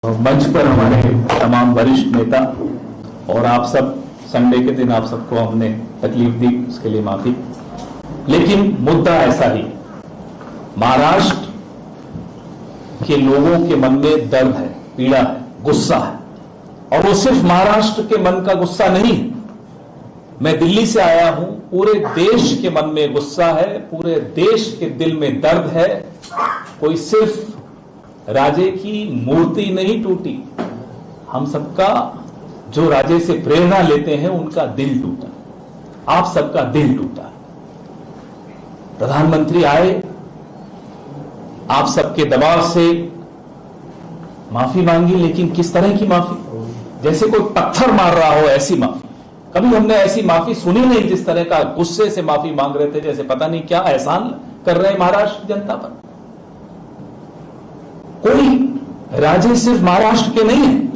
मंच पर हमारे तमाम वरिष्ठ नेता और आप सब, संडे के दिन आप सबको हमने तकलीफ दी, उसके लिए माफी। लेकिन मुद्दा ऐसा ही, महाराष्ट्र के लोगों के मन में दर्द है, पीड़ा है, गुस्सा है, और वो सिर्फ महाराष्ट्र के मन का गुस्सा नहीं है। मैं दिल्ली से आया हूं, पूरे देश के मन में गुस्सा है, पूरे देश के दिल में दर्द है। कोई सिर्फ राजे की मूर्ति नहीं टूटी, हम सबका जो राजे से प्रेरणा लेते हैं उनका दिल टूटा, आप सबका दिल टूटा। प्रधानमंत्री आए, आप सबके दबाव से माफी मांगी, लेकिन किस तरह की माफी? जैसे कोई पत्थर मार रहा हो ऐसी माफी। कभी हमने ऐसी माफी सुनी नहीं, जिस तरह का गुस्से से माफी मांग रहे थे, जैसे पता नहीं क्या एहसान कर रहे हैं महाराष्ट्र जनता पर। कोई राजे सिर्फ महाराष्ट्र के नहीं है,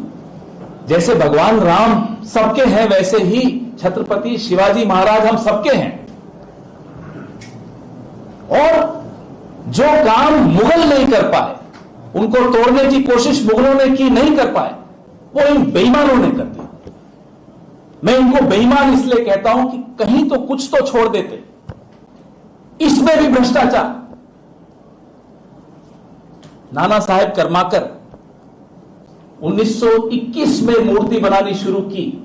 जैसे भगवान राम सबके हैं वैसे ही छत्रपति शिवाजी महाराज हम सबके हैं। और जो काम मुगल नहीं कर पाए, उनको तोड़ने की कोशिश मुगलों ने की, नहीं कर पाए, वो इन बेईमानों ने कर दिया। मैं इनको बेईमान इसलिए कहता हूं कि कहीं तो कुछ तो छोड़ देते, इसमें भी भ्रष्टाचार। नाना साहेब कर्माकर 1921 में मूर्ति बनानी शुरू की,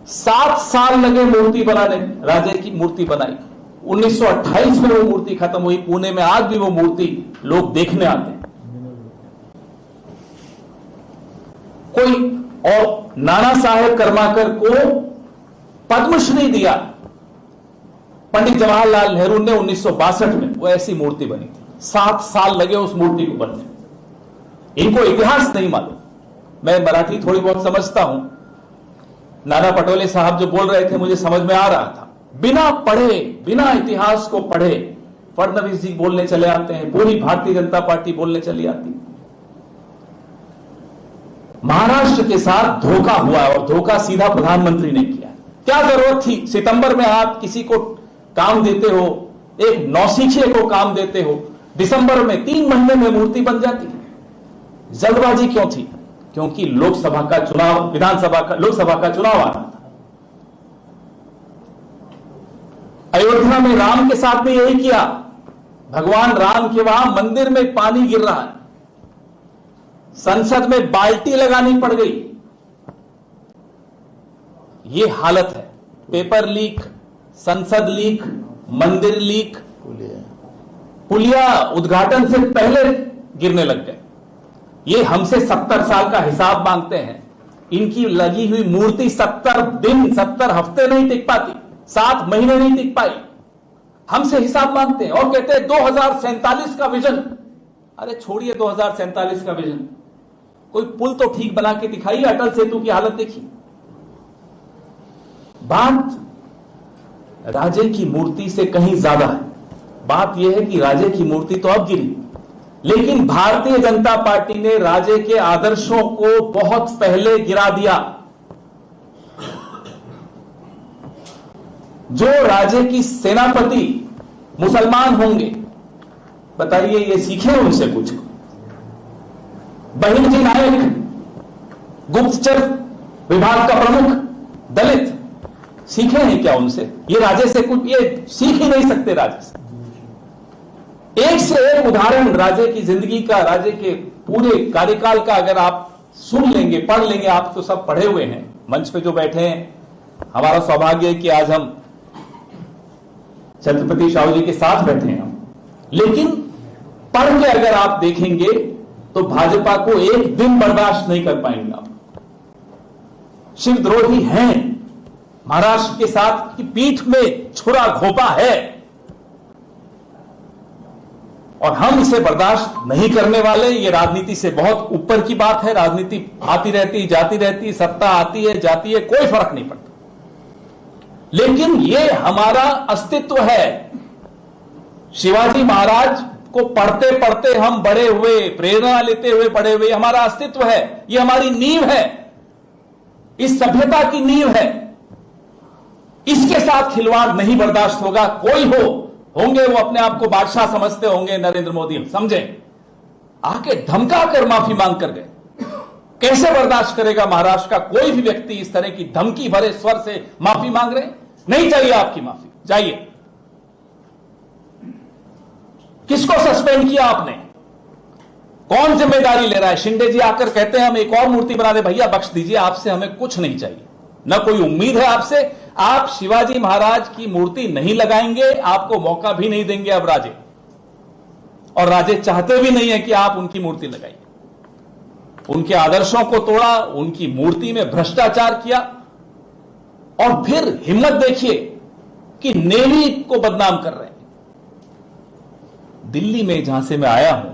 7 साल लगे मूर्ति बनाने, राजे की मूर्ति बनाई। 1928 में वो मूर्ति खत्म हुई। पुणे में आज भी वो मूर्ति लोग देखने आते हैं। कोई और नाना साहेब कर्माकर को पद्मश्री दिया पंडित जवाहरलाल नेहरू ने 1962 में, वो ऐसी मूर्ति बनी थी। 7 साल लगे उस मूर्ति को बनने। इनको इतिहास नहीं मालूम। मैं मराठी थोड़ी बहुत समझता हूं। नाना पटोले साहब जो बोल रहे थे मुझे समझ में आ रहा था। बिना पढ़े, बिना इतिहास को पढ़े फडणवीस जी बोलने चले आते हैं, पूरी भारतीय जनता पार्टी बोलने चली आती। महाराष्ट्र के साथ धोखा हुआ, और धोखा सीधा प्रधानमंत्री ने किया। क्या जरूरत थी? सितंबर में आप किसी को काम देते हो, एक नौसिखिए को काम देते हो, दिसंबर में 3 महीने में मूर्ति बन जाती। जल्दबाजी क्यों थी? क्योंकि लोकसभा का चुनाव, लोकसभा का चुनाव आ रहा था। अयोध्या में राम के साथ में यही किया। भगवान राम के वहां मंदिर में पानी गिर रहा है, संसद में बाल्टी लगानी पड़ गई। यह हालत है। पेपर लीक, संसद लीक, मंदिर लीक, पुलिया उद्घाटन से पहले गिरने लग गए। ये हमसे 70 साल का हिसाब मांगते हैं। इनकी लगी हुई मूर्ति 70 दिन, 70 हफ्ते नहीं टिक पाती, 7 महीने नहीं टिक पाई। हमसे हिसाब मांगते हैं और कहते हैं 2047 का विजन। अरे छोड़िए 2047 का विजन, कोई पुल तो ठीक बना के दिखाइए। अटल सेतु की हालत देखिए। बात राजे की मूर्ति से कहीं ज्यादा है। बात यह है कि राजे की मूर्ति तो अब गिरी, लेकिन भारतीय जनता पार्टी ने राजे के आदर्शों को बहुत पहले गिरा दिया। जो राजे की सेनापति मुसलमान होंगे, बताइए ये सीखे उनसे कुछ? बहिन जी नायक, गुप्तचर विभाग का प्रमुख, दलित, सीखे हैं क्या उनसे? ये राजे से कुछ ये सीख ही नहीं सकते। राजे से एक से एक उदाहरण राजे की जिंदगी का, राजे के पूरे कार्यकाल का अगर आप सुन लेंगे, पढ़ लेंगे, आप तो सब पढ़े हुए हैं, मंच पे जो बैठे हैं। हमारा सौभाग्य है कि आज हम छत्रपति शाहू जी के साथ बैठे हैं हम। लेकिन पढ़ के अगर आप देखेंगे तो भाजपा को एक दिन बर्दाश्त नहीं कर पाएंगे आप। शिवद्रोही हैं, महाराष्ट्र के साथ की पीठ में छुरा घोंपा है, और हम इसे बर्दाश्त नहीं करने वाले। ये राजनीति से बहुत ऊपर की बात है। राजनीति आती रहती, जाती रहती, सत्ता आती है, जाती है, कोई फर्क नहीं पड़ता। लेकिन ये हमारा अस्तित्व है। शिवाजी महाराज को पढ़ते पढ़ते हम बड़े हुए, प्रेरणा लेते हुए बड़े हुए। हमारा अस्तित्व है, ये हमारी नींव है, इस सभ्यता की नींव है। इसके साथ खिलवाड़ नहीं बर्दाश्त होगा। कोई होंगे वो अपने आप को बादशाह समझते होंगे, नरेंद्र मोदी, समझे, आके धमका कर माफी मांग कर गए। कैसे बर्दाश्त करेगा महाराष्ट्र का कोई भी व्यक्ति इस तरह की धमकी भरे स्वर से माफी मांग रहे? नहीं चाहिए आपकी माफी, जाइए। किसको सस्पेंड किया आपने? कौन जिम्मेदारी ले रहा है? शिंदे जी आकर कहते हैं हम एक और मूर्ति बना दे। भैया बख्श दीजिए, आपसे हमें कुछ नहीं चाहिए, न कोई उम्मीद है आपसे। आप शिवाजी महाराज की मूर्ति नहीं लगाएंगे, आपको मौका भी नहीं देंगे अब राजे, और राजे चाहते भी नहीं है कि आप उनकी मूर्ति लगाइए। उनके आदर्शों को तोड़ा, उनकी मूर्ति में भ्रष्टाचार किया, और फिर हिम्मत देखिए कि नेवी को बदनाम कर रहे हैं। दिल्ली में जहां से मैं आया हूं,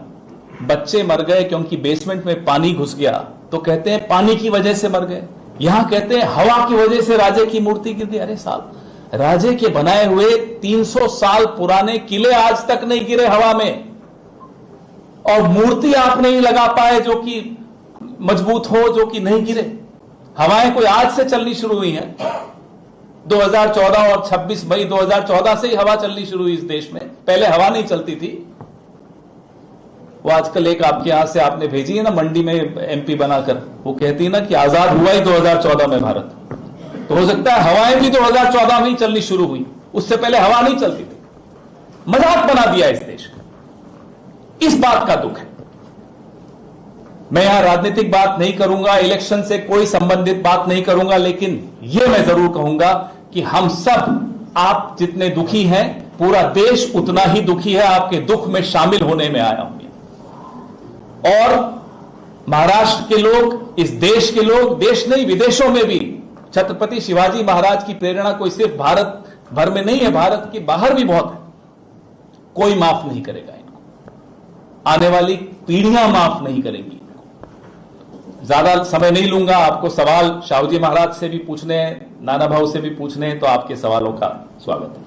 बच्चे मर गए क्योंकि बेसमेंट में पानी घुस गया, तो कहते हैं पानी की वजह से मर गए। यहां कहते हैं हवा की वजह से राजे की मूर्ति गिर गई। अरे साहब, राजे के बनाए हुए 300 साल पुराने किले आज तक नहीं गिरे हवा में, और मूर्ति आप नहीं लगा पाए जो कि मजबूत हो, जो कि नहीं गिरे। हवाएं कोई आज से चलनी शुरू हुई हैं? 2014 और 26 मई 2014 से ही हवा चलनी शुरू हुई इस देश में, पहले हवा नहीं चलती थी। वो आजकल एक आपके यहां से आपने भेजी है ना, मंडी में एमपी बनाकर, वो कहती है ना कि आजाद हुआ ही 2014 में भारत। तो हो सकता है हवाएं भी 2014 में ही चलनी शुरू हुई, उससे पहले हवा नहीं चलती थी। मजाक बना दिया इस देश का, इस बात का दुख है। मैं यहां राजनीतिक बात नहीं करूंगा, इलेक्शन से कोई संबंधित बात नहीं करूंगा, लेकिन यह मैं जरूर कहूंगा कि हम सब, आप जितने दुखी हैं, पूरा देश उतना ही दुखी है। आपके दुख में शामिल होने में आया हूं। और महाराष्ट्र के लोग, इस देश के लोग, देश नहीं विदेशों में भी छत्रपति शिवाजी महाराज की प्रेरणा कोई सिर्फ भारत भर में नहीं है, भारत के बाहर भी बहुत है। कोई माफ नहीं करेगा इनको, आने वाली पीढ़ियां माफ नहीं करेंगी। ज्यादा समय नहीं लूंगा, आपको सवाल शाहूजी महाराज से भी पूछने हैं, नाना भाऊ से भी पूछने हैं, तो आपके सवालों का स्वागत है।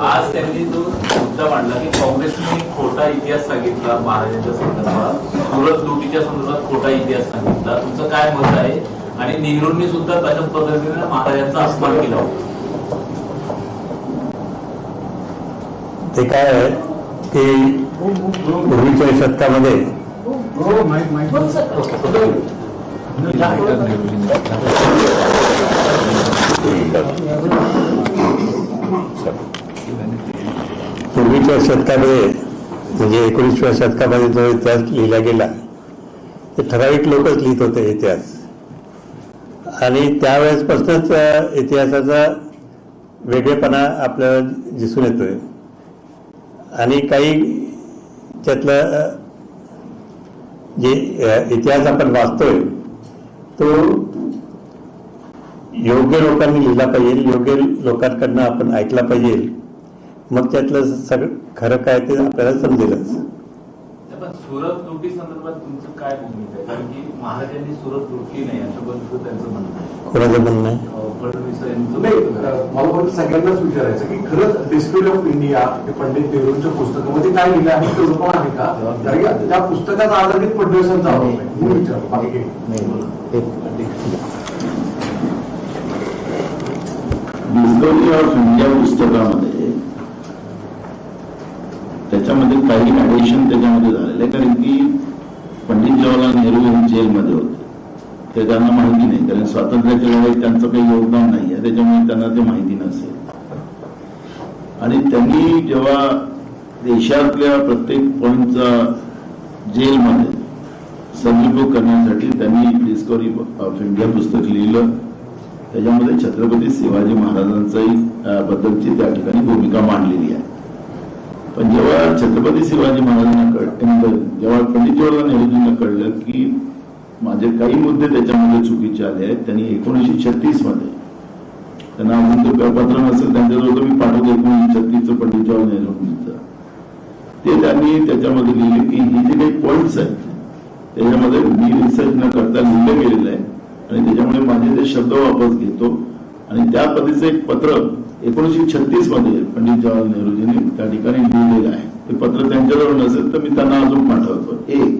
आज त्यांनी जो मुद्दा मांडला की काँग्रेसने खोटा इतिहास सांगितला महाराजांच्या संदर्भात, सुरत लुटीच्या संदर्भात खोटा इतिहास सांगितला, तुमचं काय मत आहे? आणि नेहरूंनी सुद्धा तशाच पद्धतीने महाराजांचा अपमान केला होता. ते काय आहे की पूर्वीच्या शतकामध्ये पूर्वीच्या शतकामध्ये म्हणजे 19व्या शतकामध्ये जो इतिहास लिहिला गेला ते ठराविक लोकच लिहित होते इतिहास, आणि त्यावेळेसपासूनच इतिहासाचा वेगळेपणा आपल्याला दिसून येतोय. आणि काही त्यातलं जे इतिहास आपण वाचतोय तो योग्य लोकांनी लिहिला पाहिजे, योग्य लोकांकडनं आपण ऐकला पाहिजे, मग त्यातलं सगळं खरं काय ते आपल्याला समजेलच. सुरत लुटी संदर्भात तुमचं काय भूमिका आहे? कारण की महाराजांनी सुरत लुटली नाही असं बंधू त्यांचं म्हणणं आहे. कोणाचं म्हणणं आहे? फडणवीस यांचं. मला वाटतं सगळ्यांनाच विचारायचं की खरंच हिस्ट्री ऑफ इंडिया पंडित नेहरूंच्या पुस्तकामध्ये काय लिहिलं आहे ते रूप आहे का? कारण त्या पुस्तकाचा आधारित फडणवीसांचा आरोप आहे. मी विचारतो बाकी हिस्टरी ऑफ इंडिया पुस्तकामध्ये त्याच्यामध्ये काही ऍडिशन त्याच्यामध्ये झालेलं आहे, कारण की पंडित जवाहरलाल नेहरू हे जेलमध्ये होते, ते त्यांना माहिती नाही, कारण स्वातंत्र्याच्या लढाईत त्यांचं काही योगदान नाही आहे, त्याच्यामुळे त्यांना ते माहिती नसेल. आणि त्यांनी जेव्हा देशातल्या प्रत्येक पॉईंटचा जेलमध्ये सदुपयोग करण्यासाठी त्यांनी डिस्कवरी ऑफ इंडिया पुस्तक लिहिलं. त्याच्यामध्ये छत्रपती शिवाजी महाराजांचाही बद्दलची त्या ठिकाणी भूमिका मांडलेली आहे. पण जेव्हा छत्रपती शिवाजी महाराजांना जेव्हा पंडित जवाहरलाल नेहरूजींना कळलं की माझे काही मुद्दे त्याच्यामध्ये चुकीचे आले आहेत, त्यांनी 1936 मध्ये, त्यांना अजून ते पत्र नसेल त्यांच्याजवळ, मी पाठवतो 1936 पंडित जवाहरलाल नेहरूंचं, ते त्यांनी त्याच्यामध्ये लिहिले की ही जे काही पॉईंट्स आहेत त्याच्यामध्ये मी रिसर्च न करता लिहिलं गेलेलं आहे, आणि त्याच्यामुळे माझे ते शब्द वापस घेतो. आणि त्या पद्धतीचं एक पत्र 1936 मध्ये पंडित जवाहरलाल नेहरूजींनी त्या ठिकाणी लिहिलेलं आहे. ते पत्र त्यांच्याजवळ नसेल तर मी त्यांना अजून पाठवतो. एक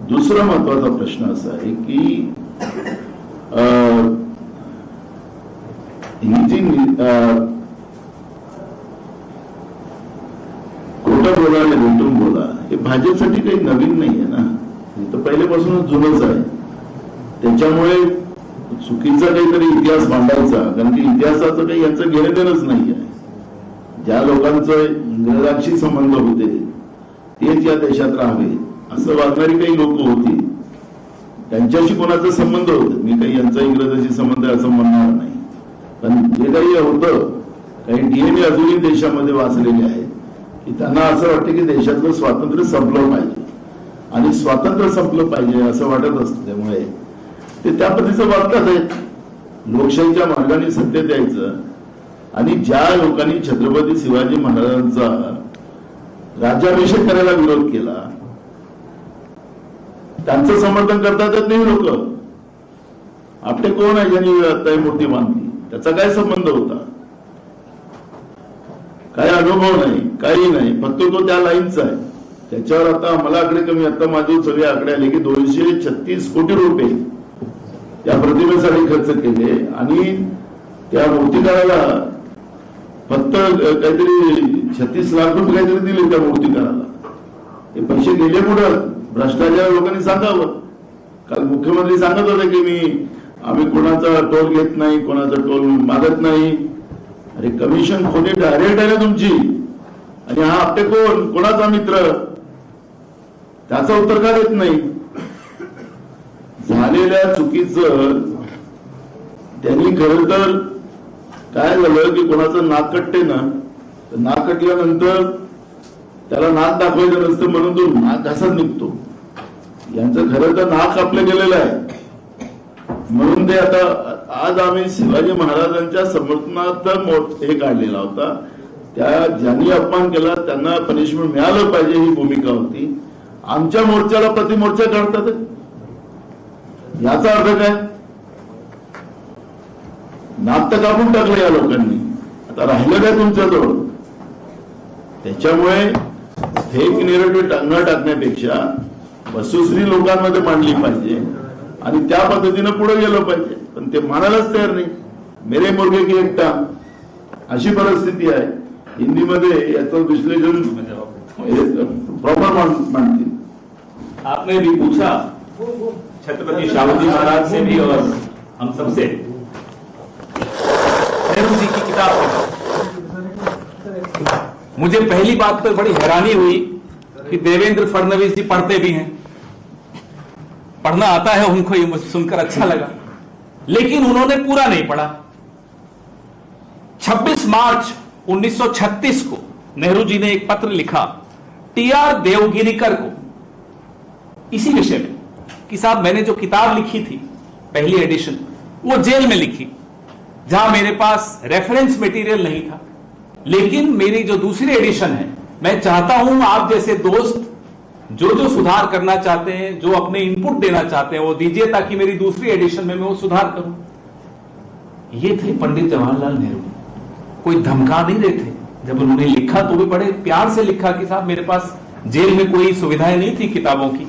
दुसरा महत्वाचा प्रश्न असा आहे की ही जी खोटं बोला आणि भेटून बोला हे भाजपसाठी काही नवीन नाही आहे ना, हे तर पहिल्यापासूनच जुनच आहे. त्याच्यामुळे चुकीचा काहीतरी इतिहास मांडायचा, कारण की इतिहासाचं काही यांचं घेणं देणंच नाही आहे. ज्या लोकांचं इंग्रजांशी संबंध होते तेच या देशात राहावे असं वागणारी काही लोक होती, त्यांच्याशी कोणाचा संबंध होते. मी काही यांचा इंग्रजाशी संबंध असं म्हणणार नाही, पण जे काही होतं, काही डीएनए अजूनही देशामध्ये वाचलेले आहेत की त्यांना असं वाटतं की देशातलं स्वातंत्र्य संपलं पाहिजे आणि स्वातंत्र्य संपलं पाहिजे असं वाटत असतं. त्यामुळे ते त्या पद्धतीचं वागतात आहेत. लोकशाहीच्या मार्गाने सत्य द्यायचं आणि ज्या लोकांनी छत्रपती शिवाजी महाराजांचा राज्याभिषेक करायला विरोध केला त्यांचं समर्थन करतात नाही लोक. आपटे कोण आहे ज्यांनी आता मूर्ती बांधली, त्याचा काय संबंध होता, काय अनुभव नाही, काही नाही, फक्त तो त्या लाईनचा आहे. त्याच्यावर आता मला आकडे कमी, आता माझे सगळे आकडे आले की 236 कोटी रुपये या प्रतिमेसाठी खर्च केले आणि त्या मूर्तिकाराला फक्त काहीतरी 36 लाख रुपये काहीतरी दिले त्या मूर्तिकाराला. हे पैसे गेले कुठं? भ्रष्टाचार लोकांनी सांगावं. काल मुख्यमंत्री सांगत होते की आम्ही कोणाचा टोल घेत नाही, कोणाचा टोल मागत नाही. अरे कमिशन खोटी डायरेक्ट आहे ना तुमची, आणि हा आपटे कोणाचा मित्र, त्याचं उत्तर का देत नाही? झालेल्या चुकीचं त्यांनी खरं तर काय झालं की कोणाचं नाक कटते ना, नाक कटल्यानंतर त्याला नाक दाखवायचं नसतं म्हणून तो नाक घासत निघतो. यांचं खरं तर नाक कापलं गेलेलं आहे. म्हणून ते आता आज आम्ही शिवाजी महाराजांच्या समर्थनार्थ हे काढलेला होता. त्या ज्यांनी अपमान केला त्यांना पनिशमेंट मिळालं पाहिजे ही भूमिका होती. आमच्या मोर्चाला प्रतिमोर्चा काढतात, याचा अर्थ काय? नाक तर कापून टाकलं या लोकांनी, आता राहिलं काय तुमच्याजवळ? त्याच्यामुळे फेक नेरेटिव्ह न टाकण्यापेक्षा वस्तुस्थिती लोकांमध्ये मांडली पाहिजे आणि त्या पद्धतीनं पुढे गेलं पाहिजे. पण ते मानायलाच तयार नाही. मेरे मुर्गे की एकटा अशी परिस्थिती आहे. हिंदीमध्ये याचं विश्लेषण प्रॉपर मांडतील. आपने भी पूछा छत्रपति शिवाजी महाराज से भी और हम सबसे नेहरू जी की किताब पढ़ी. मुझे पहली बात पर बड़ी हैरानी हुई कि देवेंद्र फडणवीस जी पढ़ते भी हैं, पढ़ना आता है उनको, ये मुझे सुनकर अच्छा लगा, लेकिन उन्होंने पूरा नहीं पढ़ा. 26 मार्च 1936 को नेहरू जी ने एक पत्र लिखा टीआर देवगिरीकर को इसी विषय में कि साहब मैंने जो किताब लिखी थी पहली एडिशन वो जेल में लिखी, जहां मेरे पास रेफरेंस मटेरियल नहीं था, लेकिन मेरी जो दूसरी एडिशन है मैं चाहता हूं आप जैसे दोस्त जो सुधार करना चाहते हैं, जो अपने इनपुट देना चाहते हैं वो दीजिए ताकि मेरी दूसरी एडिशन में मैं वो सुधार करूं. ये थे पंडित जवाहरलाल नेहरू. कोई धमका नहीं रहे थे. जब उन्होंने लिखा तो भी बड़े प्यार से लिखा कि साहब मेरे पास जेल में कोई सुविधाएं नहीं थी किताबों की,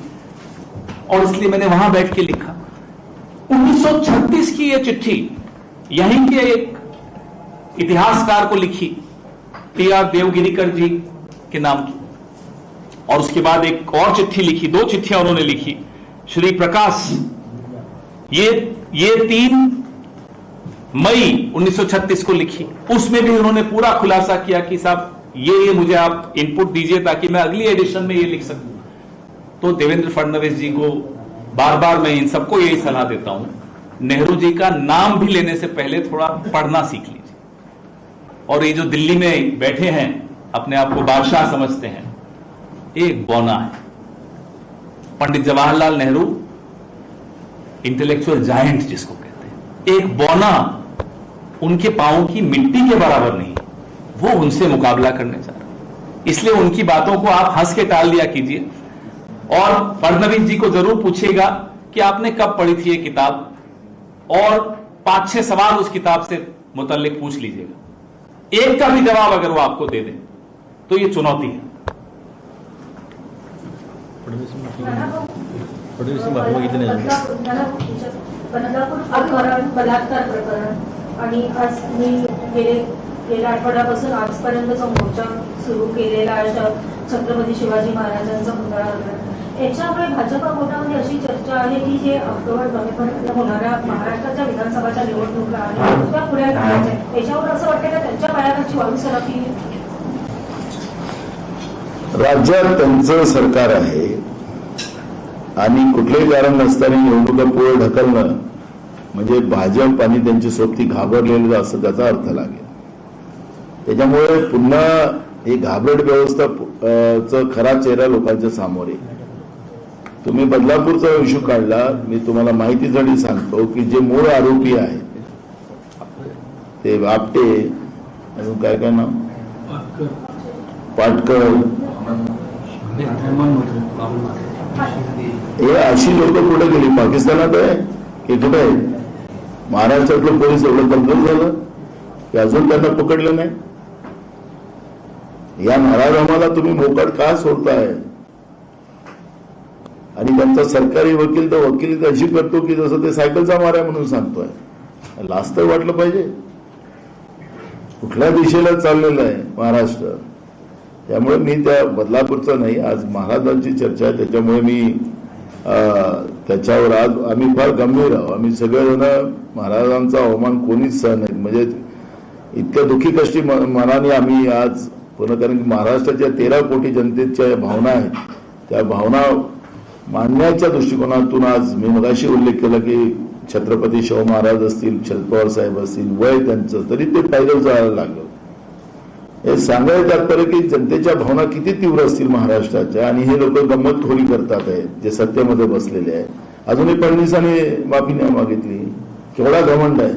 और इसलिए मैंने वहां बैठ के लिखा. 1936 की यह चिट्ठी यहीं के एक इतिहासकार को लिखी टीआर देवगिरीकर जी के नाम की, और उसके बाद एक और चिट्ठी लिखी, 2 चिट्ठियां उन्होंने लिखी श्री प्रकाश. ये 3 मई 1936 को लिखी. उसमें भी उन्होंने पूरा खुलासा किया कि साहब ये मुझे आप इनपुट दीजिए ताकि मैं अगली एडिशन में ये लिख सकूं. तो देवेंद्र फडणवीस जी को बार बार मैं इन सबको यही सलाह देता हूं, नेहरू जी का नाम भी लेने से पहले थोड़ा पढ़ना सीख लीजिए. और ये जो दिल्ली में बैठे हैं अपने आप को बादशाह समझते हैं, एक बौना है. पंडित जवाहरलाल नेहरू इंटेलेक्चुअल जायंट जिसको कहते हैं, एक बौना उनके पांव की मिट्टी के बराबर नहीं, वो उनसे मुकाबला करने जा रहे हैं. इसलिए उनकी बातों को आप हंस के टाल दिया कीजिए और फडणवीस जी को जरूर पूछिएगा कि आपने कब पढ़ी थी ये किताब, और 5-6 सवाल उस किताब से मुतल्लिक पूछ लीजिएगा. एक का भी जवाब अगर वो आपको दे दें तो ये चुनौती है. फडणवीस महात्मा किती नाही बदलापूर प्रकरण, बलात्कार प्रकरण आणि आज मी गेल्या आठवड्यापासून आजपर्यंत जो मोर्चा सुरू केलेला छत्रपती शिवाजी महाराजांचा पुतळा वगैरे, याच्यामुळे भाजपा गोटामध्ये अशी चर्चा आहे की जे ऑक्टोबर नोव्हेंबर होणाऱ्या महाराष्ट्राच्या विधानसभाच्या निवडणुका आहेत त्या पुढे करायच्या, याच्यावर असं वाटतं का त्यांच्या पायाखालची वाळू सरकली? राज्यात त्यांचं सरकार आहे आणि कुठलेही कारण नसताना निवडणुका पुढे ढकलणं म्हणजे भाजप आणि त्यांची सोबती घाबरलेलं असं त्याचा अर्थ लागेल. त्याच्यामुळे पुन्हा ही घाबरट व्यवस्था खरा चेहरा लोकांच्या समोर आहे. तुम्ही बदलापूरचा इश्यू काढला, मी तुम्हाला माहितीसाठी सांगतो की जे मूळ आरोपी आहेत ते आपटे, अजून काय काय नाव, पाटकर, हे अशी लोक कुठे गेली? पाकिस्तानात आहे की कुठे आहे? महाराष्ट्रातलं पोलीस एवढं दमदम झालं की अजून त्यांना पकडलं नाही. या नारायणाला तुम्ही मोकाट का सोडताय? आणि त्यांचा सरकारी वकील तर वकिली अशी करतो की जसं ते सायकलचा मारा म्हणून सांगतोय. लाज तर वाटलं पाहिजे. कुठल्या दिशेला चाललेलं आहे महाराष्ट्र? त्यामुळे मी त्या बदलापूरचं नाही, आज महाराजांची चर्चा आहे त्याच्यामुळे मी त्याच्यावर आज आम्ही फार गंभीर आहोत. आम्ही सगळेजण महाराजांचा अवमान कोणीच सहन नाही, म्हणजे इतक्या दुःखी कष्टी मनाने आम्ही आज पुन्हा, कारण की महाराष्ट्राच्या 13 कोटी जनतेच्या भावना आहेत, त्या भावना मांडण्याच्या दृष्टिकोनातून आज मी मगाशी उल्लेख केला की छत्रपती शाहू महाराज असतील, शरद पवार साहेब असतील, वय त्यांचं तरी ते पैदल जायला लागलं. हे सांगायचं तात्पर्य की जनतेच्या भावना किती तीव्र असतील महाराष्ट्राच्या, आणि हे लोक गंमतखोरी करतात आहेत जे सत्तेमध्ये बसलेले आहेत. अजूनही फडणवीसांनी माफी नाही मागितली, केवढा घमंड आहे.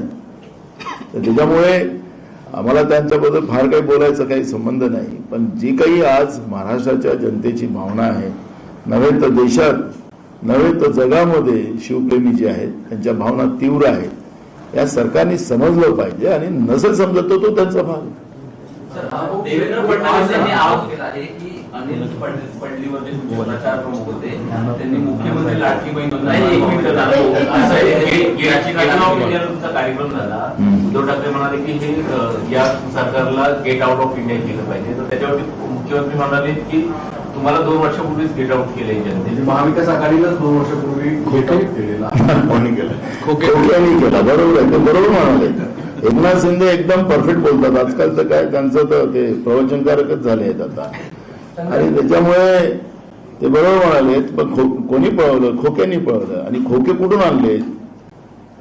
तर त्याच्यामुळे आम्हाला त्यांच्याबद्दल फार काही बोलायचं काही संबंध नाही. पण जी काही आज महाराष्ट्राच्या जनतेची भावना आहे, नव्हे तर देशात नव्हे तर जगामध्ये शिवप्रेमी जे आहेत त्यांच्या भावना तीव्र आहेत, या सरकारने समजलं पाहिजे. आणि नसेल समजत तो त्यांचा भाग. देवेंद्र फडणवीस यांनी आवाज केला आहे की अनिल पडलीवर जे प्रचार प्रमुख होते त्यांनी मुख्यमंत्री लाडकी बहीण तुमचा कार्यक्रम झाला. उद्धव ठाकरे म्हणाले की हे या सरकारला गेट आउट ऑफ इंडिया केलं पाहिजे. तर त्याच्यावरती मुख्यमंत्री म्हणाले की तुम्हाला 2 वर्षापूर्वीच गेट आउट केलंय जनतेने. महाविकास आघाडीलाच 2 वर्षापूर्वी गेट आउट केलेला कोणी केलं? खोक्यांनी केला. बरोबर आहे, ते बरोबर म्हणाले. एकनाथ शिंदे एकदम परफेक्ट बोलतात. आजकालचं काय त्यांचं तर ते प्रवचनकारकच झाले आहेत आता, आणि त्याच्यामुळे ते बरोबर म्हणाले. पण कोणी पळवलं? खोक्यांनी पळवलं. आणि खोके कुठून आणले?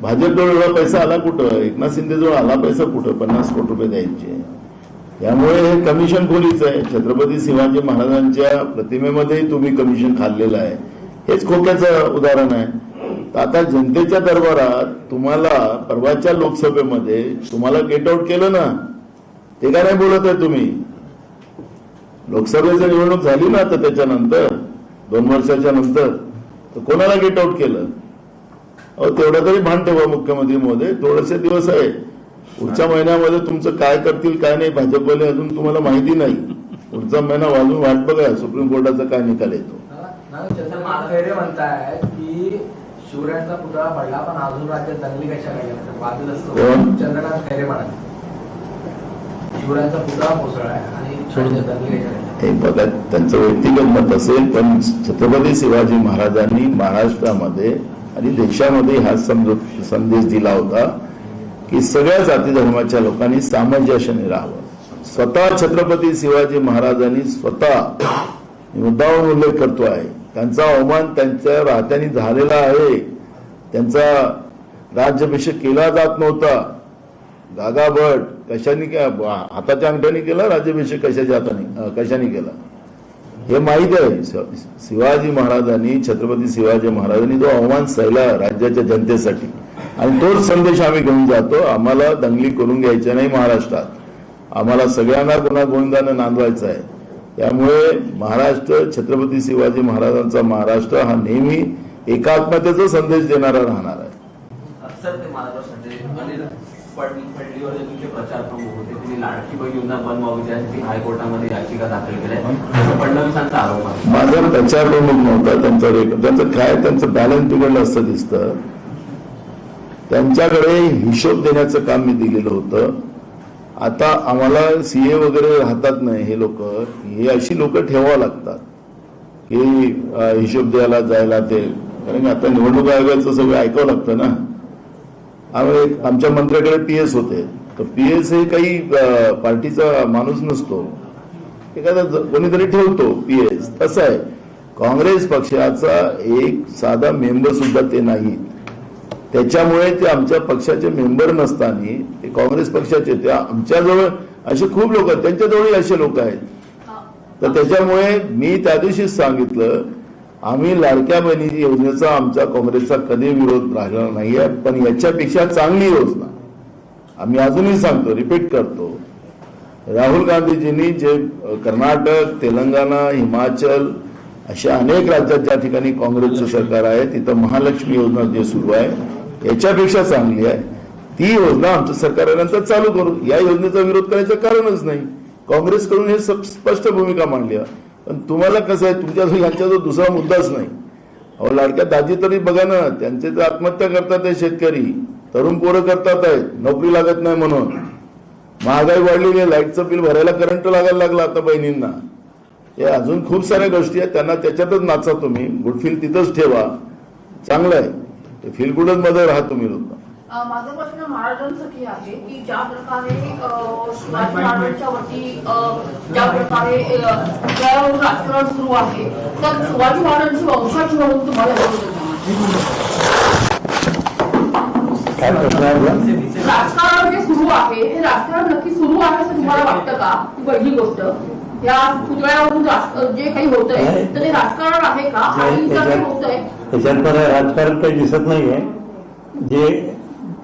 भाजपजवळ एवढा पैसा आला कुठं? एकनाथ शिंदेजवळ आला पैसा कुठं? 50 कोटी रुपये द्यायचे. त्यामुळे हे कमिशन खोलीच आहे. छत्रपती शिवाजी महाराजांच्या प्रतिमेमध्येही तुम्ही कमिशन खाल्लेलं आहे. हेच खोक्याचं उदाहरण आहे. आता जनतेच्या दरबारात तुम्हाला परवाच्या लोकसभेमध्ये तुम्हाला गेट आउट केलं ना, ते काय नाही बोलत आहे तुम्ही. लोकसभेची निवडणूक झाली ना, तर त्याच्यानंतर 2 वर्षाच्या नंतर तर कोणाला गेट आउट केलं? अहो तेवढा तरी भान ठेवा मुख्यमंत्री महोदय. थोडेसे दिवस आहे, पुढच्या महिन्यामध्ये तुमचं काय करतील काय नाही भाजपवाले अजून तुम्हाला माहिती नाही. पुढचा महिना वाजून वाट बघा सुप्रीम कोर्टाचा काय निकाल येतो. खैरे म्हणतायत की शिवरायांचा पुतळा पडला पण अजून राज्यात दंगली कशा बाजूला चंद्रकांत खैरे म्हणाले शिवरायांचा पुतळा कोसळलाय आणि दंगली हे बघा त्यांचं व्यक्तिगत मत असेल, पण छत्रपती शिवाजी महाराजांनी महाराष्ट्रामध्ये आणि देशामध्ये हा संदेश दिला होता की सगळ्या जाती धर्माच्या लोकांनी सामंजस्याने राहावं. स्वतः छत्रपती शिवाजी महाराजांनी स्वतः मुद्दावून उल्लेख करतो आहे, त्यांचा अवमान त्यांच्या राहत्यांनी झालेला आहे. त्यांचा राज्याभिषेक केला जात नव्हता. गागाभट कशाने, हाताच्या अंगठ्याने केला राज्याभिषेक, कशाने केला हे माहीत आहे. शिवाजी महाराजांनी, छत्रपती शिवाजी महाराजांनी जो अवमान सहला राज्याच्या जनतेसाठी, आणि तोच संदेश आम्ही घेऊन जातो. आम्हाला दंगली करून घ्यायच्या नाही महाराष्ट्रात. आम्हाला सगळ्यांना पुन्हा गोविंदानं नांदवायचं आहे. त्यामुळे महाराष्ट्र, छत्रपती शिवाजी महाराजांचा महाराष्ट्र हा नेहमी एकात्मतेचा संदेश देणारा राहणार आहे. सर ते मला प्रश्न अनिल पडलीवर तुमचे प्रचार प्रमुख होते, त्यांनी लाडकी बहीण योजना बनवावी त्यासाठी हायकोर्टामध्ये याचिका दाखल केल्या, फडणवीसांचा आरोप आहे. माझा प्रचार प्रमुख नव्हता त्यांचा काय, त्यांचं बॅलन्स बिघडलं असं दिसतं. त्यांच्याकडे हिशोब देण्याचं काम मी दिलेलं होतं. आता आम्हाला सीए वगैरे राहतात नाही, हे लोक, हे अशी लोक ठेवावं लागतात की हिशोब द्यायला जायला ते, कारण की आता निवडणूक आयोगाचं सगळं ऐकावं लागतं ना. आमच्या मंत्र्याकडे पीएस होते, तर पीएस हे काही पार्टीचा माणूस नसतो, एखादा कोणीतरी ठेवतो पीएस. तसं आहे, काँग्रेस पक्षाचा एक साधा मेंबर सुद्धा ते नाहीत. त्याच्यामुळे ते आमच्या पक्षाचे मेंबर नसताना ते काँग्रेस पक्षाचे, ते आमच्याजवळ असे खूप लोक आहेत, त्यांच्याजवळही असे लोक आहेत. तर त्याच्यामुळे मी त्या दिवशीच सांगितलं, आम्ही लाडक्या बहिणी योजनेचा आमचा काँग्रेसचा कधी विरोध राहिला नाहीये, पण याच्यापेक्षा चांगली योजना आम्ही अजूनही सांगतो, रिपीट करतो. राहुल गांधीजींनी जे कर्नाटक, तेलंगणा, हिमाचल अशा अनेक राज्यात ज्या ठिकाणी काँग्रेसचं सरकार आहे, तिथं महालक्ष्मी योजना जे सुरू आहे याच्यापेक्षा चांगली आहे. ती योजना आमचं सरकार आल्यानंतर चालू करू. या योजनेचा विरोध करायचं कारणच नाही. काँग्रेसकडून हे स्पष्ट भूमिका मांडली आहे. पण तुम्हाला कसं आहे, तुमच्या यांच्याजवळ दुसरा मुद्दाच नाही. अहो, लाडक्या दाजी तरी बघा ना, त्यांचे तर आत्महत्या करतात आहे शेतकरी, तरुण पोरं करतात आहेत, नोकरी लागत नाही म्हणून. महागाई वाढलेली आहे, लाईटचं बिल भरायला करंट लागायला लागला आता बहिणींना. हे अजून खूप साऱ्या गोष्टी आहेत, त्यांना त्याच्यातच नाचा तुम्ही, गुडफील तिथंच ठेवा, चांगलं आहे. फील गुडच मध्ये राहा तुम्ही लोक. माझा प्रश्न महाराजांसाठी आहे की ज्या प्रकारे शिवाजी महाराजांच्या वती ज्या प्रकारे राजकारण सुरू आहे, तर शिवाजी महाराजांची वंशाची म्हणून तुम्हाला काय प्रश्न आहे? राजकारण जे सुरू आहे, हे राजकारण नक्की सुरू आहे असं तुम्हाला वाटतं का? ही पहिली गोष्ट. या पुतळ्यावरून जे काही होतंय तर ते राजकारण आहे का? आणि जर ते होतंय त्याच्यात पण राजकारण काही दिसत नाहीये. जे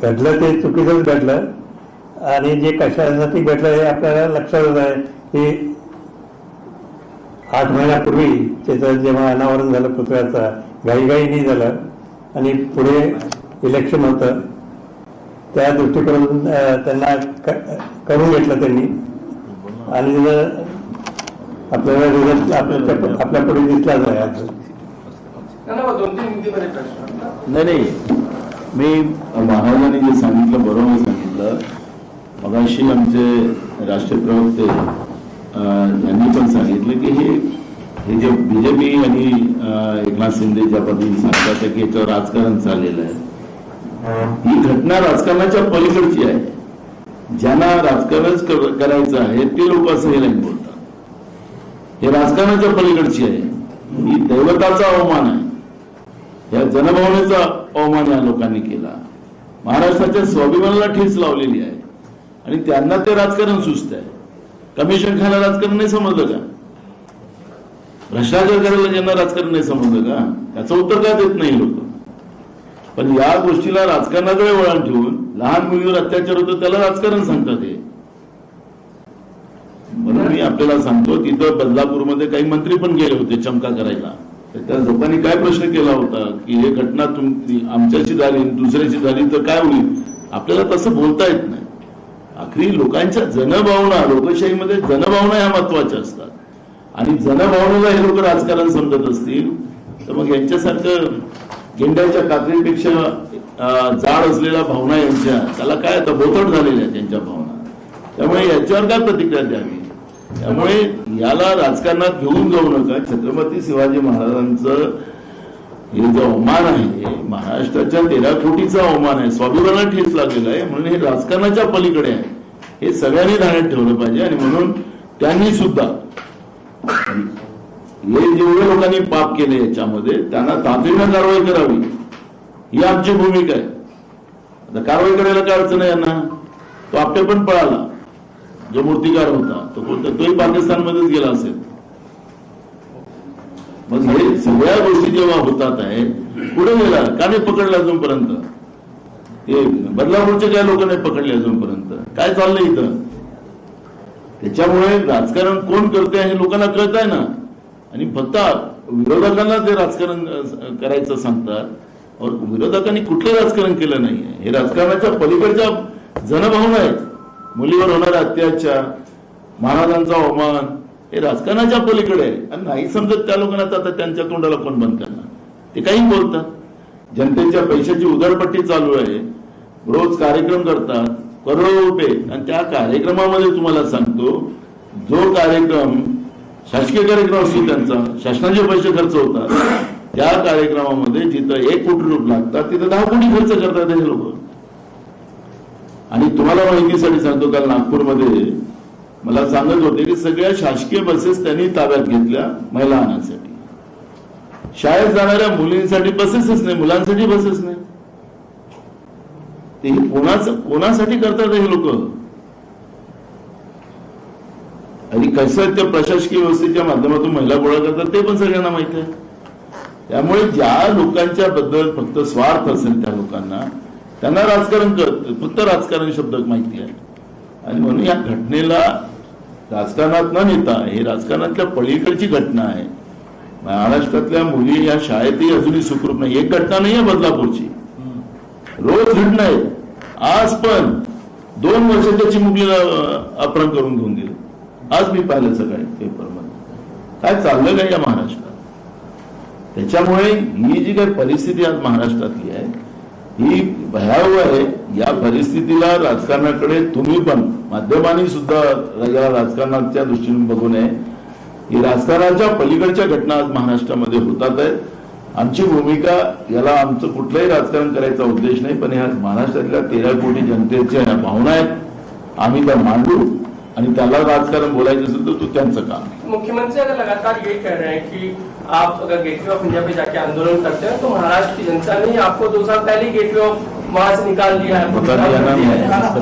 घडलं ते चुकीचंच घडलं, आणि जे कशासाठी घडलं हे आपल्याला लक्षात आहे की 8 महिन्यापूर्वी त्याचं जेव्हा अनावरण झालं पुतळ्याचा, घाईघाईनी झालं आणि पुढे इलेक्शन होतं, त्या दृष्टीकोनातून त्यांना करून घेतलं त्यांनी, आणि आपल्याला रिझल्ट आपल्या पुढे दिसलाच आहे. आज नाही, मी महाराजांनी जे सांगितलं बरोबर सांगितलं. मगाशी आमचे राष्ट्रीय प्रवक्ते यांनी पण सांगितलं की हे जे बीजेपी आणि एकनाथ शिंदे ज्या पद्धतीने सांगतात की याच्यावर राजकारण चाललेलं आहे, ही घटना राजकारणाच्या पलीकडची आहे. ज्यांना राजकारणच करायचं आहे ते लोक असं हे नाही बोलतात. हे राजकारणाच्या पलीकडची आहे. ही दैवताचा अवमान आहे, या जनभावनेचा अवमान या लोकांनी केला. महाराष्ट्राच्या स्वाभिमानाला ठेच लावलेली आहे आणि त्यांना ते राजकारण सुचत आहे. कमिशन खायला राजकारण नाही समजलं का? भ्रष्टाचार करायला ज्यांना राजकारण नाही समजलं का? त्याचं उत्तर का देत नाही लोक? पण या गोष्टीला राजकारणाकडे वळण ठेवून लहान मुलीवर अत्याचार होतो त्याला राजकारण सांगतात. हे म्हणून मी आपल्याला सांगतो, तिथं बदलापूरमध्ये काही मंत्री पण गेले होते चमका करायला. त्या लोकांनी काय प्रश्न केला होता की हे घटना आमच्याशी झाली, दुसऱ्याची झाली तर काय होईल? आपल्याला तसं बोलता येत नाही. आखरी लोकांच्या जनभावना, लोकशाहीमध्ये जनभावना ह्या महत्वाच्या असतात, आणि जनभावनेला हे लोक राजकारण समजत असतील तर मग यांच्यासारखं गेंड्याच्या कात्रीपेक्षा जाड असलेल्या भावना यांच्या, त्याला काय आता बोथट झालेल्या त्यांच्या भावना. त्यामुळे याच्यावर काय प्रतिक्रिया द्यावी? त्यामुळे याला राजकारणात घेऊन जाऊ नका. छत्रपती शिवाजी महाराजांचं हे जो अवमान आहे, महाराष्ट्राच्या 13 कोटीचा अवमान आहे, स्वाभिमानाला ठेच लागलेला आहे. म्हणून हे राजकारणाच्या पलीकडे आहे, हे सगळ्यांनी ध्यानात ठेवलं पाहिजे. आणि म्हणून त्यांनी सुद्धा हे जेवढे लोकांनी पाप केले याच्यामध्ये त्यांना तातडीनं कारवाई करावी, ही आमची भूमिका आहे. आता कारवाई करायला काय अडचण आहे यांना? तो आपटे पण पळाला, जो मूर्तिकार होता तो कोणता, तोही पाकिस्तानमध्येच गेला असेल. मग हे सगळ्या गोष्टी जेव्हा होतात आहे, पुढे गेला का नाही पकडला अजूनपर्यंत? हे बदलापूरचे काय लोक नाही पकडले अजूनपर्यंत? काय चाललंय इथं? त्याच्यामुळे राजकारण कोण करते हे लोकांना कळत आहे ना. आणि फक्त विरोधकांना ते राजकारण करायचं सांगतात. विरोधकांनी कुठलं राजकारण केलं नाहीये. हे राजकारणाच्या पलीकडच्या जनभावना आहेत. मुलीवर होणारा अत्याचार, महाराजांचा अवमान, हे राजकारणाच्या पलीकडे आहे. आणि नाही समजत त्या लोकांना आता त्यांच्या तोंडाला कोण बंद करणार? ते काही बोलतात. जनतेच्या पैशाची उधळपट्टी चालू आहे. रोज कार्यक्रम करतात करोडो रुपये, आणि त्या कार्यक्रमामध्ये तुम्हाला सांगतो, जो कार्यक्रम शासकीय कार्यक्रम असतो त्यांचा शासनाचे पैसे खर्च होतात, त्या कार्यक्रमामध्ये जिथं 1 कोटी रुपये लागतात तिथं 10 कोटी खर्च करतात हे लोक. आणि तुम्हाला माहितीसाठी सांगतो, काल नागपूरमध्ये मला सांगत होते की सगळ्या शासकीय बसेस त्यांनी ताब्यात घेतल्या महिला आणण्यासाठी. शाळेत जाणाऱ्या मुलींसाठी बसेसच नाही, मुलांसाठी बसेस नाही. ते कोणासाठी करतात हे लोक? आणि कसं त्या प्रशासकीय व्यवस्थेच्या माध्यमातून महिला गोळा करतात ते पण सगळ्यांना माहिती आहे. त्यामुळे ज्या लोकांच्या बद्दल फक्त स्वार्थ असेल त्या लोकांना, त्यांना राजकारण फक्त राजकारण शब्द माहिती आहे. आणि म्हणून या घटनेला राजकारणात न नेता हे राजकारणातल्या पलीकडची घटना आहे. महाराष्ट्रातल्या मुली या शाळेतही अजूनही सुखरूप नाही. एक घटना नाही आहे बदलापूरची, रोज घटना आहे. आज पण 2 वर्षाच्या चिमुकलीला अपहरण करून घेऊन गेले. आज मी पाहिलं सकाळी पेपरमध्ये. काय चाललं काय या महाराष्ट्रात? त्याच्यामुळे ही जी काही परिस्थिती आज महाराष्ट्रातली आहे ही भयावह आहे. या परिस्थितीला राजकारणाकडे तुम्ही पण माध्यमांनी सुद्धा याला राजकारणाच्या दृष्टीने बघू नये. ही राजकारणाच्या पलीकडच्या घटना आज महाराष्ट्रामध्ये होतात आहेत. आमची भूमिका, याला आमचं कुठलंही राजकारण करायचा उद्देश नाही, पण ह्या महाराष्ट्रातल्या 13 कोटी जनतेच्या ह्या भावना आहेत, आम्ही त्या मांडू. आणि त्याला राजकारण बोलायचं असेल तर तो त्यांचं काम. मुख्यमंत्री अगर लगातार ये कह रहे हैं कि आप अगर गेटवे ऑफ इंडिया पे जाके आंदोलन करते हैं तो महाराष्ट्र की जनता ने आपको 2 साल पहले गेटवे ऑफ वहां से निकाल दिया है,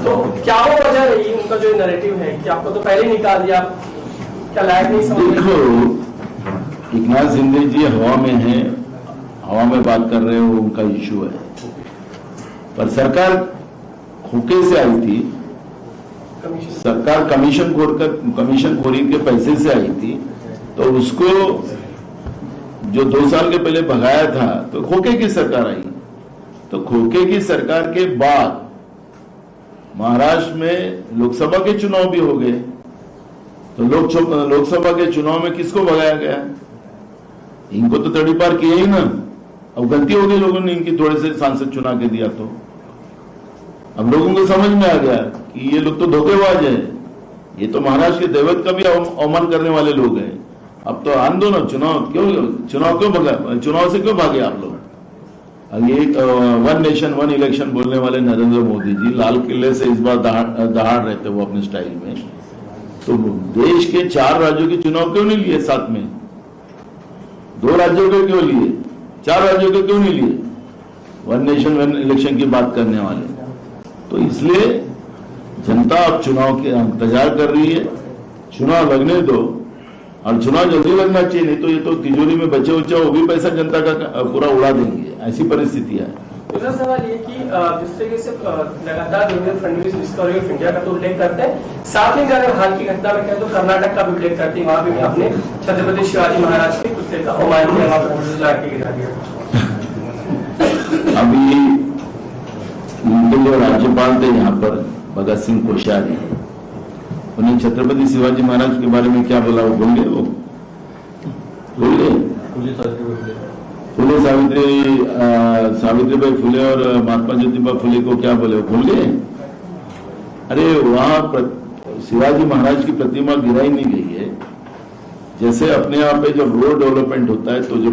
तो क्या वो वजह रही उनका जो नैरेटिव है कि आपको तो पहले ही निकाल दिया, क्या लायक नहीं समझ? देखो, एकनाथ शिंदे जी हवा में है, हवा में बात कर रहे हो, उनका इश्यू है, पर सरकार खोके से आई थी, सरकार कमीशन खोरी के पैसे से आई थी, तो उसको जो 2 साल के पहले भगाया था तो खोके की सरकार आई. तो खोके की सरकार के बाद महाराष्ट्र में लोकसभा के चुनाव भी हो गए. तो लोकसभा के चुनाव में किसको भगाया गया? इनको तो तड़ीपार किया ही ना. अब गलती हो गई लोगों ने इनकी, थोड़े से सांसद चुना के दिया. तो अब लोगों को समझ में आ गया कि ये लोग तो धोखेबाज है, ये तो महाराष्ट्र के दैवत का भी अवमान करने वाले लोग हैं. अब तो आंदोलन चुनाव से क्यों भागे आप लोग? ये 1 नेशन 1 इलेक्शन बोलने वाले नरेंद्र मोदी जी लाल किले से इस बार दहाड़ रहे थे वो अपने स्टाइल में. तो देश के 4 राज्यों के चुनाव क्यों नहीं लिए साथ में? 2 राज्यों के क्यों लिए? 4 राज्यों के क्यों नहीं लिए? 1 नेशन 1 इलेक्शन की बात करने वाले. तो इसलिए जनता अब चुनाव के इंतजार कर रही है. चुनाव लगने दो, और चुनाव जल्दी लगना चाहिए, नहीं तो ये तो तिजोरी में बचे उच्चा वो भी पैसा जनता का पूरा उड़ा देंगे. ऐसी परिस्थिति है. दूसरा सवाल ये कि जिस तरीके से लगातार Devendra Fadnavis discovery of India का तो उल्लेख करते हैं, साथ ही अगर हाल की घटना में कहें तो कर्नाटक का भी उल्लेख करते हैं. वहां भी आपने छत्रपति शिवाजी महाराज के कुत्ते का अवमान किया, वहां पर गिरा दिया. अभी उनके जो राज्यपाल थे यहाँ पर भगत सिंह कोश्यारी, उन्हें छत्रपति शिवाजी महाराज के बारे में क्या बोला? वो भूल गए. वो भूल गए. फुले सावित्रीबाई फुले और महात्मा ज्योतिबा फुले को क्या बोले? भूल गए. अरे वहां शिवाजी महाराज की प्रतिमा गिराई नहीं गई है. जैसे अपने यहाँ पे जब रोड डेवलपमेंट होता है तो जो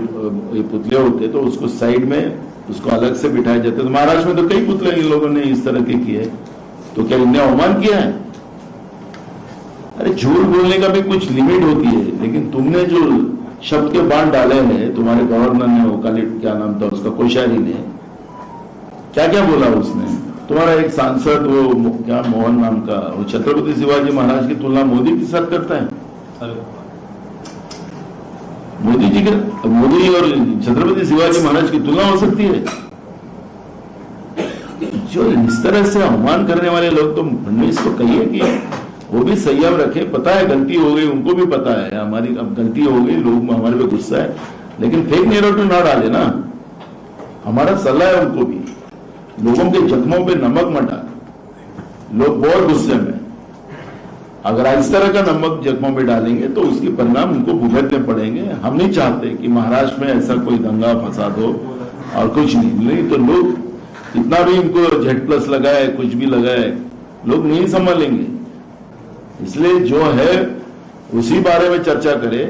पुतले होते हैं तो उसको साइड में उसको अलग से बिठाया जाता है. तो महाराष्ट्र में तो कई पुतले इन लोगों ने इस तरह के किए. तो क्या इन्हें अवमान किया है? अरे झूठ बोलने का भी कुछ लिमिट होती है. लेकिन तुमने जो शब्द के बाण डाले हैं, तुम्हारे गवर्नर ने, वो क्या नाम था उसका, कोश्यारी ने क्या क्या बोला उसने? तुम्हारा एक सांसद वो क्या मोहन नाम का, वो छत्रपति शिवाजी महाराज की तुलना मोदी के साथ करता है. मोदी और छत्रपति शिवाजी महाराज की तुलना हो सकती है? जो इस तरह से अवमान करने वाले लोग, तो फडणवीस को कहिए कि वो भी संयम रखे. पता है गलती हो गई, उनको भी पता है हमारी अब गलती हो गई, लोग हमारे पे गुस्सा है, लेकिन फेक नैरेटिव ना डाले ना. हमारा सलाह है उनको भी, लोगों के जख्मों पे नमक मत डाले. लोग बहुत गुस्से में, अगर इस तरह का नमक जख्मों में डालेंगे तो उसके परिणाम उनको भुगतने पड़ेंगे. हम नहीं चाहते कि महाराष्ट्र में ऐसा कोई दंगा फसाद हो और कुछ नहीं. तो लोग कितना भी इनको Z+ लगाए, कुछ भी लगाए, लोग नहीं संभालेंगे। इसलिए जो है उसी बारे में चर्चा करे,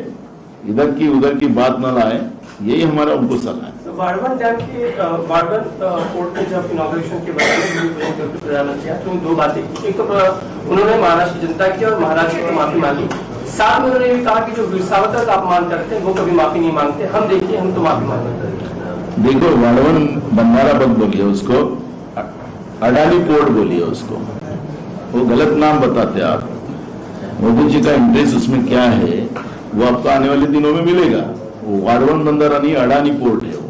इधर की उधर की बात न लाए, यही हमारा उनको सलाह है। वाड़वन डैम के वाड़वन पोर्ट में जब इनॉग्रेशन के बारे में प्रधानमंत्री तो दो बातें की। एक तो उन्होंने महाराष्ट्र की जनता की और महाराष्ट्र से माफी मांगी, साथ में उन्होंने भी कहा कि जो वीर सावरकर का अपमान करते हैं वो कभी माफी नहीं मांगते, हम देखिए हम तो माफी मांगते। देखो, वाड़वन बंधारा बंद बोलिए उसको, अडानी पोर्ट बोलिए उसको, वो गलत नाम बताते आप। मोदी जी का इंटरेस्ट उसमें क्या है वो आपको आने वाले दिनों में मिलेगा। वो वाड़वन बंदर नहीं, अडानी पोर्ट है वो।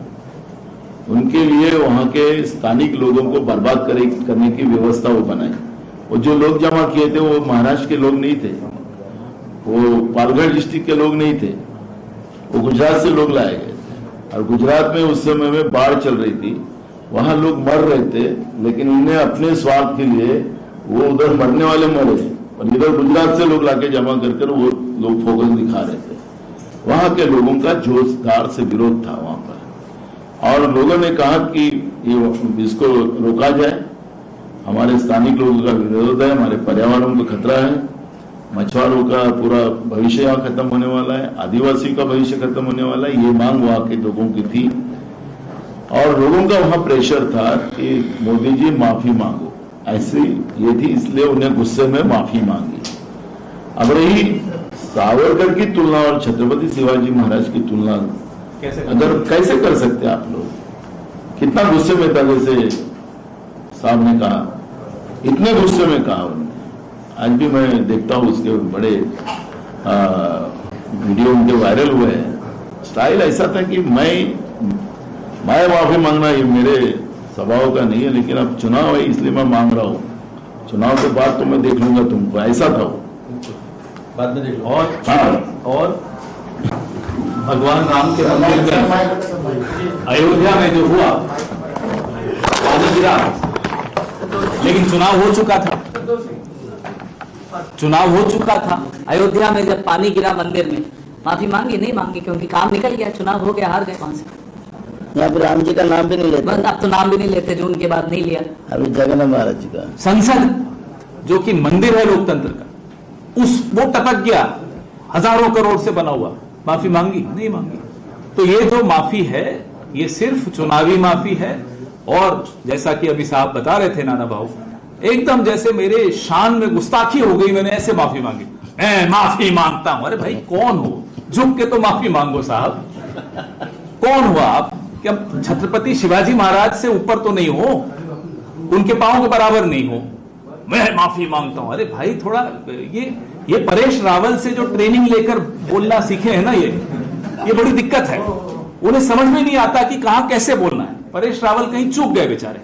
उनके लिए वहां के स्थानिक लोगों को बर्बाद करने की व्यवस्था वो बनाई। वो जो लोग जमा किए थे वो महाराष्ट्र के लोग नहीं थे, वो पालघर डिस्ट्रिक्ट के लोग नहीं थे, वो गुजरात से लोग लाए गए थे। और गुजरात में उस समय में बाढ़ चल रही थी, वहां लोग मर रहे थे, लेकिन उन्हें अपने स्वार्थ के लिए वो उधर मरने वाले मरे और इधर गुजरात से लोग लाके जमा कर वो लोग फोकस दिखा रहे थे। वहां के लोगों का जोरदार से विरोध था वहां पर, और लोगों ने कहा कि ये इसको रोका जाए। हमारे स्थानिक लोगों का विरोध है, हमारे पर्यावरण को खतरा है, मछुआरों का पूरा भविष्य यहाँ खत्म होने वाला है, आदिवासी का भविष्य खत्म होने वाला है, ये मांग वहां के लोगों की थी। और लोगों का वहां प्रेशर था कि मोदी जी माफी मांगो, ऐसी ये थी, इसलिए उन्हें गुस्से में माफी मांगी। अब रही सावरकर की तुलना और छत्रपति शिवाजी महाराज की तुलना, कैसे कर सकते आप लोग? कितना गुस्से में था, जैसे साहब ने कहा, इतने गुस्से में कहा उन्होंने। आज भी मैं देखता हूं उसके बड़े वीडियो उनके वायरल हुए हैं। स्टाइल ऐसा था कि मैं माफी मांगना ये मेरे स्वभाव का नहीं है, लेकिन अब चुनाव है इसलिए मैं मांग रहा हूं, चुनाव के बाद तो मैं देख लूंगा तुमको, ऐसा था वो। बाद में देख लो। और भगवान राम के मंदिर में अयोध्या में जो हुआ, पानी गिरा, लेकिन चुनाव हो चुका था, चुनाव हो चुका था। अयोध्या में जब पानी गिरा मंदिर में, माफी मांगी नहीं मांगी, क्योंकि काम निकल गया, चुनाव हो गया, हार गए वहां से। यहाँ पे राम जी का नाम भी नहीं लेते, अब तो नाम भी नहीं लेते, जो उनके बाद नहीं लिया। अभी जगन्नाथ महाराज जी का संसद जो कि मंदिर है लोकतंत्र का, वो टपक गया, हजारों करोड़ से बना हुआ, माफी मांगी नहीं मांगी। तो ये जो माफी है ये सिर्फ चुनावी माफी है। और जैसा कि अभी साहब बता रहे थे नाना भाऊ, एकदम जैसे मेरे शान में गुस्ताखी हो गई, मैंने ऐसे माफी मांगी, मैं माफी मांगता हूं। अरे भाई कौन हो, झुक के तो माफी मांगो साहब। कौन हुआ आप? क्या छत्रपति शिवाजी महाराज से ऊपर तो नहीं हो, उनके पांव के बराबर नहीं हो, मैं माफी मांगता हूं। अरे भाई थोड़ा ये परेश रावल से जो ट्रेनिंग लेकर बोलना सीखे हैं ना, ये बड़ी दिक्कत है। उन्हें समझ में नहीं आता कि कहां कैसे बोलना है। परेश रावल कहीं चूक गए बेचारे।